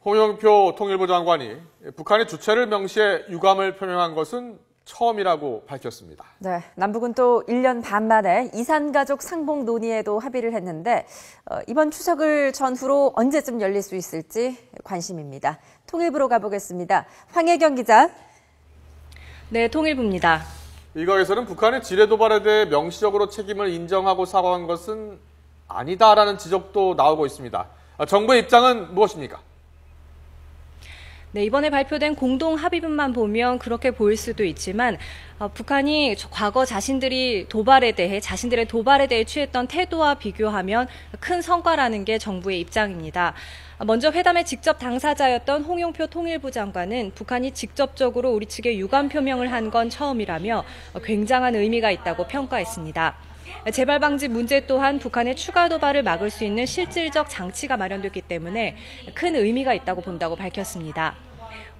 홍영표 통일부 장관이 북한의 주체를 명시해 유감을 표명한 것은 처음이라고 밝혔습니다. 네, 남북은 또 1년 반 만에 이산가족 상봉 논의에도 합의를 했는데 이번 추석을 전후로 언제쯤 열릴 수 있을지 관심입니다. 통일부로 가보겠습니다. 황혜경 기자. 네, 통일부입니다. 일각에서는 북한의 지뢰 도발에 대해 명시적으로 책임을 인정하고 사과한 것은 아니다라는 지적도 나오고 있습니다. 정부의 입장은 무엇입니까? 네, 이번에 발표된 공동 합의문만 보면 그렇게 보일 수도 있지만 북한이 과거 자신들의 도발에 대해 취했던 태도와 비교하면 큰 성과라는 게 정부의 입장입니다. 먼저 회담의 직접 당사자였던 홍영표 통일부 장관은 북한이 직접적으로 우리 측에 유감 표명을 한 건 처음이라며 굉장한 의미가 있다고 평가했습니다. 재발 방지 문제 또한 북한의 추가 도발을 막을 수 있는 실질적 장치가 마련됐기 때문에 큰 의미가 있다고 본다고 밝혔습니다.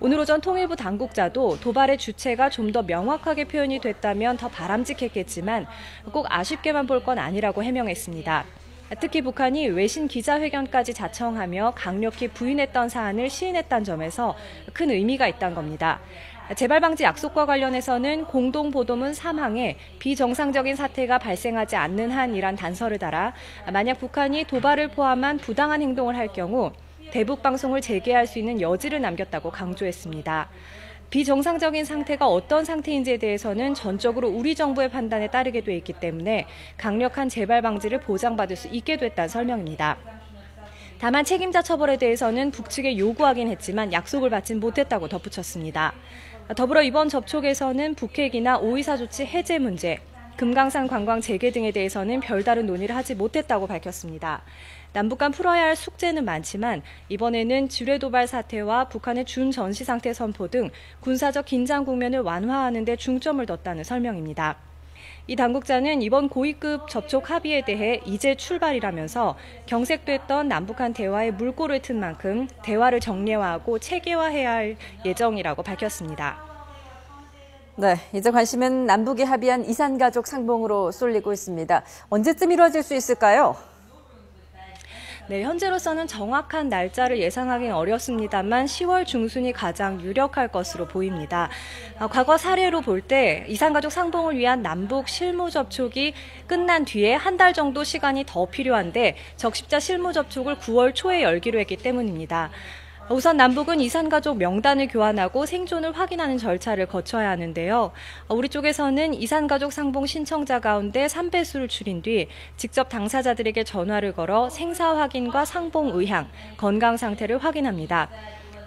오늘 오전 통일부 당국자도 도발의 주체가 좀 더 명확하게 표현이 됐다면 더 바람직했겠지만 꼭 아쉽게만 볼 건 아니라고 해명했습니다. 특히 북한이 외신 기자회견까지 자청하며 강력히 부인했던 사안을 시인했다는 점에서 큰 의미가 있다는 겁니다. 재발 방지 약속과 관련해서는 공동보도문 3항에 비정상적인 사태가 발생하지 않는 한이란 단서를 달아 만약 북한이 도발을 포함한 부당한 행동을 할 경우 대북 방송을 재개할 수 있는 여지를 남겼다고 강조했습니다. 비정상적인 상태가 어떤 상태인지에 대해서는 전적으로 우리 정부의 판단에 따르게 돼 있기 때문에 강력한 재발 방지를 보장받을 수 있게 됐다는 설명입니다. 다만 책임자 처벌에 대해서는 북측에 요구하긴 했지만 약속을 받진 못했다고 덧붙였습니다. 더불어 이번 접촉에서는 북핵이나 오이사 조치 해제 문제, 금강산 관광 재개 등에 대해서는 별다른 논의를 하지 못했다고 밝혔습니다. 남북 간 풀어야 할 숙제는 많지만 이번에는 지뢰 도발 사태와 북한의 준전시 상태 선포 등 군사적 긴장 국면을 완화하는 데 중점을 뒀다는 설명입니다. 이 당국자는 이번 고위급 접촉 합의에 대해 이제 출발이라면서 경색됐던 남북한 대화에 물꼬를 튼 만큼 대화를 정례화하고 체계화해야 할 예정이라고 밝혔습니다. 네, 이제 관심은 남북이 합의한 이산가족 상봉으로 쏠리고 있습니다. 언제쯤 이루어질 수 있을까요? 네, 현재로서는 정확한 날짜를 예상하기는 어렵습니다만 10월 중순이 가장 유력할 것으로 보입니다. 과거 사례로 볼 때 이산가족 상봉을 위한 남북 실무 접촉이 끝난 뒤에 한 달 정도 시간이 더 필요한데 적십자 실무 접촉을 9월 초에 열기로 했기 때문입니다. 우선 남북은 이산가족 명단을 교환하고 생존을 확인하는 절차를 거쳐야 하는데요. 우리 쪽에서는 이산가족 상봉 신청자 가운데 3배수를 줄인 뒤 직접 당사자들에게 전화를 걸어 생사 확인과 상봉 의향, 건강 상태를 확인합니다.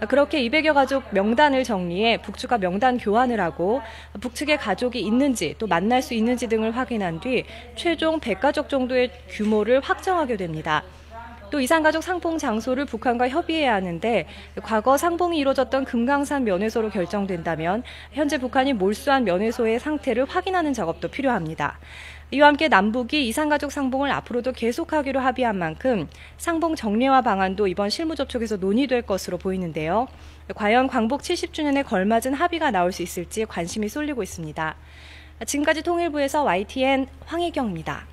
그렇게 200여 가족 명단을 정리해 북측과 명단 교환을 하고 북측의 가족이 있는지 또 만날 수 있는지 등을 확인한 뒤 최종 100가족 정도의 규모를 확정하게 됩니다. 또 이산가족 상봉 장소를 북한과 협의해야 하는데 과거 상봉이 이루어졌던 금강산 면회소로 결정된다면 현재 북한이 몰수한 면회소의 상태를 확인하는 작업도 필요합니다. 이와 함께 남북이 이산가족 상봉을 앞으로도 계속하기로 합의한 만큼 상봉 정례화 방안도 이번 실무 접촉에서 논의될 것으로 보이는데요. 과연 광복 70주년에 걸맞은 합의가 나올 수 있을지 관심이 쏠리고 있습니다. 지금까지 통일부에서 YTN 황혜경입니다.